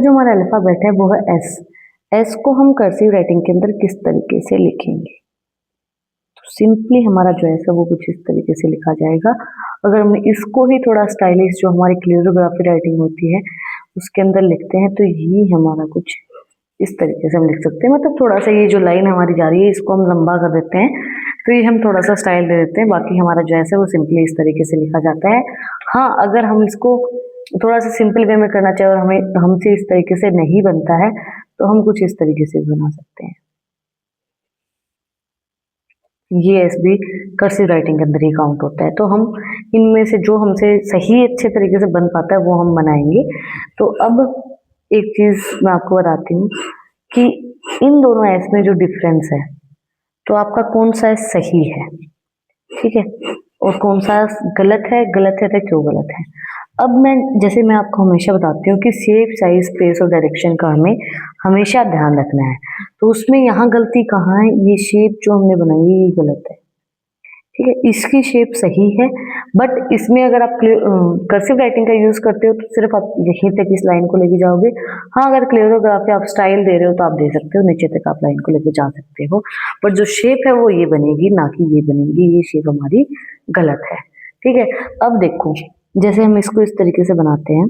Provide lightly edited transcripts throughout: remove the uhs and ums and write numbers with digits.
जो हमारा अल्फाबेट है वो है एस। एस को हम कर्सिव राइटिंग के अंदर किस तरीके से लिखेंगे? तो सिंपली हमारा जो है वो कुछ इस तरीके से लिखा जाएगा। अगर हम इसको ही थोड़ा स्टाइलिश जो हमारी क्लियरोग्राफी राइटिंग होती है उसके अंदर लिखते हैं तो ये हमारा कुछ इस तरीके से हम लिख सकते हैं। मतलब थोड़ा सा ये जो लाइन हमारी जा रही है इसको हम लंबा कर देते हैं तो ये हम थोड़ा सा स्टाइल दे देते हैं। बाकी हमारा जो है वो सिंपली इस तरीके से लिखा जाता है। हाँ, अगर हम इसको थोड़ा सा सिंपल वे में करना चाहे और हमें हमसे इस तरीके से नहीं बनता है तो हम कुछ इस तरीके से बना सकते हैं। ये एस भी कर्सिव राइटिंग के अंदर ही काउंट होता है। तो हम इनमें से जो हमसे सही अच्छे तरीके से बन पाता है वो हम बनाएंगे। तो अब एक चीज मैं आपको बताती हूँ कि इन दोनों एस में जो डिफरेंस है तो आपका कौन सा एस सही है, ठीक है, और कौन सा गलत है तो क्यों गलत है। अब जैसे मैं आपको हमेशा बताती हूँ कि शेप, साइज, प्लेस और डायरेक्शन का हमें हमेशा ध्यान रखना है। तो उसमें यहाँ गलती कहाँ है? ये शेप जो हमने बनाई ये गलत है, ठीक है। इसकी शेप सही है बट इसमें अगर आप कर्सिव राइटिंग का यूज करते हो तो सिर्फ आप यहीं तक इस लाइन को लेके जाओगे। हाँ, अगर क्लियरोग्राफी आप स्टाइल दे रहे हो तो आप दे सकते हो, नीचे तक आप लाइन को लेके जा सकते हो। बट जो शेप है वो ये बनेगी, ना कि ये बनेगी। ये शेप हमारी गलत है, ठीक है। अब देखो, जैसे हम इसको इस तरीके से बनाते हैं,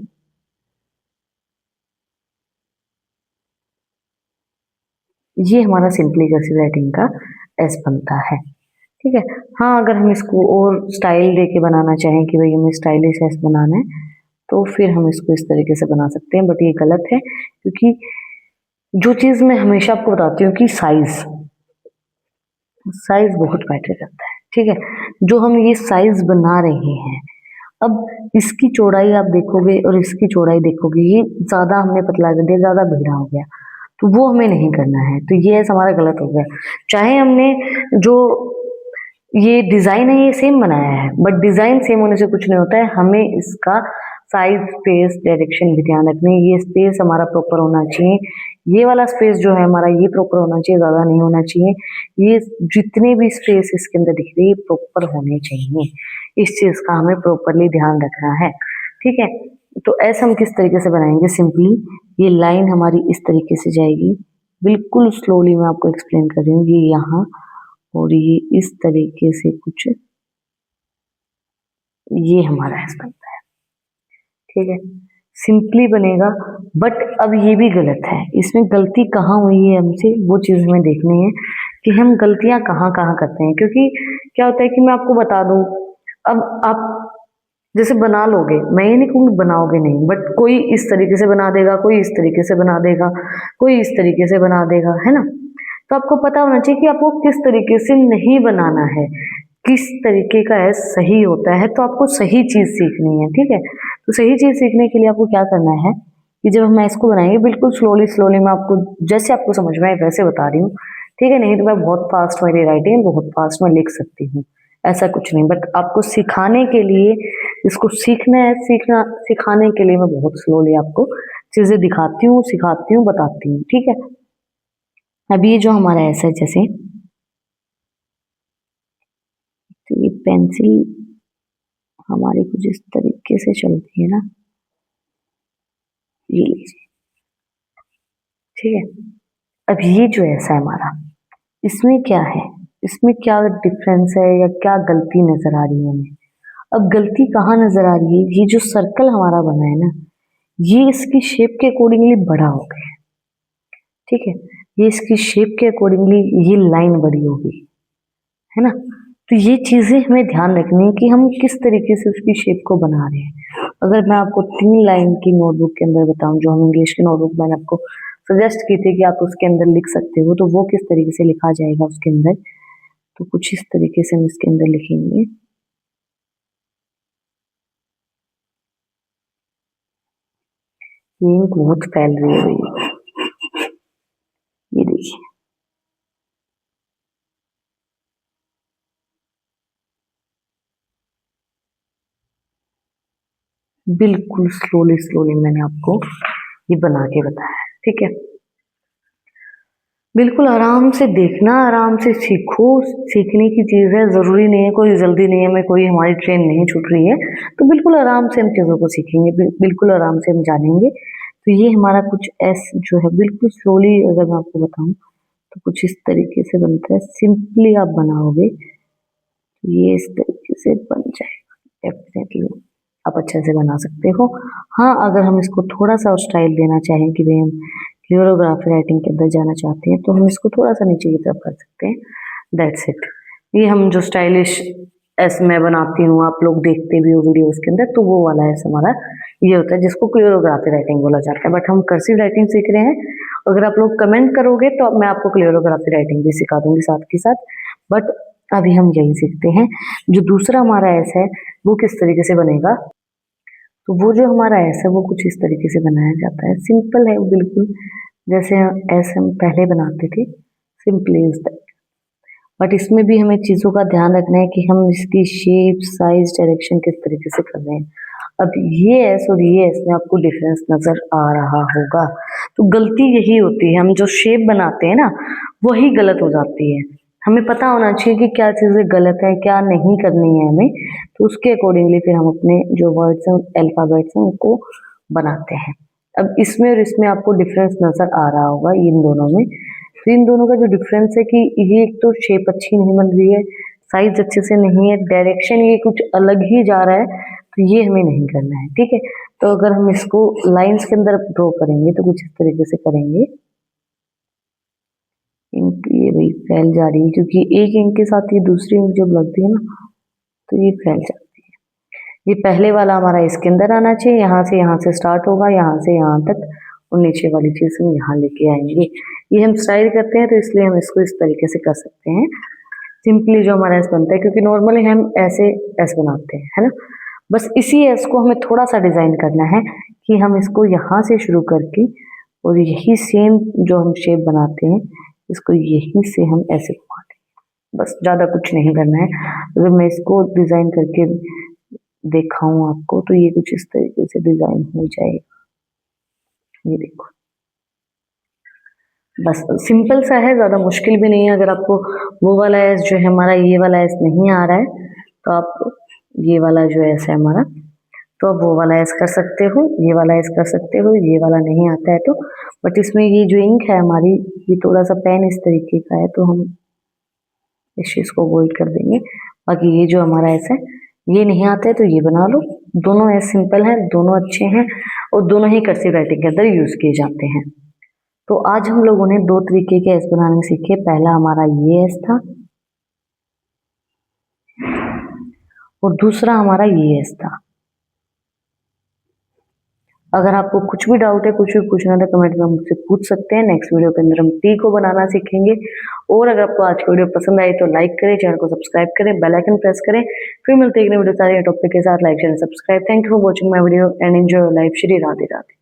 ये हमारा सिंपली कर्सिव राइटिंग का एस बनता है, ठीक है। हाँ, अगर हम इसको और स्टाइल दे के बनाना चाहें कि भाई हमें स्टाइलिश एस बनाना है तो फिर हम इसको इस तरीके से बना सकते हैं। बट ये गलत है क्योंकि जो चीज मैं हमेशा आपको बताती हूँ कि साइज बहुत मैटर करता है, ठीक है। जो हम ये साइज बना रहे हैं, अब इसकी चौड़ाई आप देखोगे और इसकी चौड़ाई देखोगे, ये ज्यादा हमने पतला कर दिया, ज्यादा भिड़ा हो गया, तो वो हमें नहीं करना है। तो ये हमारा गलत हो गया। चाहे हमने जो ये डिजाइन है ये सेम बनाया है बट डिजाइन सेम होने से कुछ नहीं होता है। हमें इसका साइज, स्पेस, डायरेक्शन भी ध्यान रखना है। ये स्पेस हमारा प्रॉपर होना चाहिए, ये वाला स्पेस जो है हमारा ये प्रॉपर होना चाहिए, ज्यादा नहीं होना चाहिए। ये जितने भी स्पेस इसके अंदर दिख रही है प्रॉपर होने चाहिए। इस चीज का हमें प्रॉपरली ध्यान रखना है, ठीक है। तो ऐसा हम किस तरीके से बनाएंगे? सिंपली ये लाइन हमारी इस तरीके से जाएगी, बिल्कुल स्लोली मैं आपको एक्सप्लेन कर रही हूँ। ये यहाँ और ये इस तरीके से कुछ ये हमारा एस बनता है, ठीक है। सिंपली बनेगा बट अब ये भी गलत है। इसमें गलती कहाँ हुई है हमसे वो चीज हमें देखनी है कि हम गलतियां कहाँ कहाँ करते हैं। क्योंकि क्या होता है कि मैं आपको बता दूं, अब आप जैसे बना लोगे, मैं ये नहीं कहूँगी बनाओगे नहीं, बट कोई इस तरीके से बना देगा, कोई इस तरीके से बना देगा, कोई इस तरीके से बना देगा, है ना। तो आपको पता होना चाहिए कि आपको किस तरीके से नहीं बनाना है, किस तरीके का है सही होता है। तो आपको सही चीज सीखनी है, ठीक है। तो सही चीज सीखने के लिए आपको क्या करना है कि जब हम इसको बनाएंगे बिल्कुल स्लोली स्लोली मैं आपको जैसे आपको समझ में आए वैसे बता रही हूँ, ठीक है। नहीं तो मैं बहुत फास्ट मेरी राइटिंग बहुत फास्ट में लिख सकती हूँ, ऐसा कुछ नहीं। बट आपको सिखाने के लिए, इसको सीखना है, सिखाने के लिए मैं बहुत स्लोली आपको चीजें दिखाती हूँ, सिखाती हूँ, बताती हूँ, ठीक है। अभी ये जो हमारा ऐसा है, जैसे तो ये पेंसिल हमारी कुछ इस तरीके से चलती है ना, ये लीजिए, ठीक है। अब ये जो ऐसा है हमारा, इसमें क्या है, इसमें क्या डिफरेंस है या क्या गलती नजर आ रही है हमें? अब गलती कहाँ नजर आ रही है? ये जो सर्कल हमारा बना है ना, ये इसकी शेप के अकॉर्डिंगली बड़ा हो गया है, ठीक है। ये इसकी शेप के अकॉर्डिंगली ये लाइन बड़ी होगी, है ना। तो ये चीजें हमें ध्यान रखनी है कि हम किस तरीके से उसकी शेप को बना रहे हैं। अगर मैं आपको 3 लाइन की नोटबुक के अंदर बताऊं, जो हम इंग्लिश की नोटबुक मैंने आपको सजेस्ट की थी कि आप उसके अंदर लिख सकते हो, तो वो किस तरीके से लिखा जाएगा उसके अंदर, तो कुछ इस तरीके से हम इसके अंदर लिखेंगे। ये इंक बहुत फैल रही है भैया, ये देखिए, बिल्कुल स्लोली स्लोली मैंने आपको ये बना के बताया, ठीक है। बिल्कुल आराम से देखना, आराम से सीखो, सीखने की चीज है, जरूरी नहीं है, कोई जल्दी नहीं है, मैं कोई हमारी ट्रेन नहीं छूट रही है। तो बिल्कुल आराम से हम चीजों को सीखेंगे, बिल्कुल आराम से हम जानेंगे तो ये हमारा कुछ एस जो है बिल्कुल स्लोली अगर मैं आपको बताऊं तो कुछ इस तरीके से बनता है। सिंपली आप बनाओगे तो ये इस तरीके से बन जाएगा। डेफिनेटली आप अच्छे से बना सकते हो। हाँ, अगर हम इसको थोड़ा सा और स्टाइल देना चाहें कि भाई हम क्लियोग्राफी राइटिंग के अंदर जाना चाहते हैं तो हम इसको थोड़ा सा नीचे की तरफ कर सकते हैं। That's it. ये हम जो स्टाइलिश एस मैं बनाती हूँ, आप लोग देखते भी हो वीडियोस के अंदर, तो वो वाला एस हमारा ये होता है जिसको क्लियोग्राफी राइटिंग बोला जाता है। बट हम कर्सिव राइटिंग सीख रहे हैं। अगर आप लोग कमेंट करोगे तो मैं आपको क्लियोग्राफी राइटिंग भी सिखा दूंगी साथ के साथ। बट अभी हम यही सीखते हैं। जो दूसरा हमारा एस है वो किस तरीके से बनेगा, तो वो जो हमारा एस है वो कुछ इस तरीके से बनाया जाता है। सिंपल है बिल्कुल, जैसे एस हम पहले बनाते थे, सिंपली इज दैट। बट इसमें भी हमें चीज़ों का ध्यान रखना है कि हम इसकी शेप, साइज, डायरेक्शन किस तरीके से कर रहे हैं। अब ये एस और ये एस में आपको डिफरेंस नजर आ रहा होगा। तो गलती यही होती है, हम जो शेप बनाते हैं ना वही गलत हो जाती है। हमें पता होना चाहिए कि क्या चीज़ें गलत है, क्या नहीं करनी है हमें, तो उसके अकॉर्डिंगली फिर हम अपने जो वर्ड्स हैं, अल्फाबेट्स हैं, उनको बनाते हैं। अब इसमें और इसमें आपको डिफरेंस नजर आ रहा होगा इन दोनों में। तो इन दोनों का जो डिफरेंस है कि ये एक तो शेप अच्छी नहीं बन रही है, साइज अच्छे से नहीं है, डायरेक्शन ये कुछ अलग ही जा रहा है, तो ये हमें नहीं करना है। ठीक है, तो अगर हम इसको लाइंस के अंदर ड्रॉ करेंगे तो कुछ इस तरीके से करेंगे। इंक ये भाई फैल जा रही है क्योंकि एक इंक के साथ ये दूसरी इंक जब लगती है ना तो ये फैल जाती है। ये पहले वाला हमारा इसके अंदर आना चाहिए, यहाँ से स्टार्ट होगा, यहाँ से यहाँ तक, और नीचे वाली चीज हम यहाँ लेके आएंगे। ये हम स्टाइल करते हैं तो इसलिए हम इसको इस तरीके से कर सकते हैं। सिंपली जो हमारा एस बनता है, क्योंकि नॉर्मली हम ऐसे एस बनाते हैं, है ना। बस इसी एस को हमें थोड़ा सा डिजाइन करना है कि हम इसको यहाँ से शुरू करके और यही सेम जो हम शेप बनाते हैं इसको यहीं से हम ऐसे घुमा देंगे। बस ज्यादा कुछ नहीं करना है। अगर मैं इसको डिजाइन करके दिखाऊं आपको तो ये कुछ इस तरीके से डिजाइन हो जाएगा। ये देखो, बस सिंपल सा है, ज्यादा मुश्किल भी नहीं है। अगर आपको वो वाला एस जो है हमारा, ये वाला एस नहीं आ रहा है तो आप ये वाला जो एस है हमारा, तो आप वो वाला एस कर सकते हो, ये वाला एस कर सकते हो, ये वाला नहीं आता है तो। बट इसमें ये जो इंक है हमारी, ये थोड़ा सा पेन इस तरीके का है तो हम इस चीज को अवॉइड कर देंगे। बाकी ये जो हमारा एस है ये नहीं आता है तो ये बना लो। दोनों एस सिंपल है, दोनों अच्छे हैं और दोनों ही कर्सिव राइटिंग के अंदर यूज किए जाते हैं। तो आज हम लोगों ने दो तरीके के एस बनाने सीखे। पहला हमारा ये एस था और दूसरा हमारा ये एस था। अगर आपको कुछ भी डाउट है, कुछ भी पूछना है, कमेंट में मुझसे पूछ सकते हैं। नेक्स्ट वीडियो के अंदर हम टी को बनाना सीखेंगे। और अगर आपको आज की वीडियो पसंद आई तो लाइक करें, चैनल को सब्सक्राइब करें, बेल आइकन प्रेस करें। फिर मिलते हैं एक नई वीडियो सारे टॉपिक के साथ। Like share subscribe. Thank you for watching my video and enjoy your life. Shri Radhe Radhe.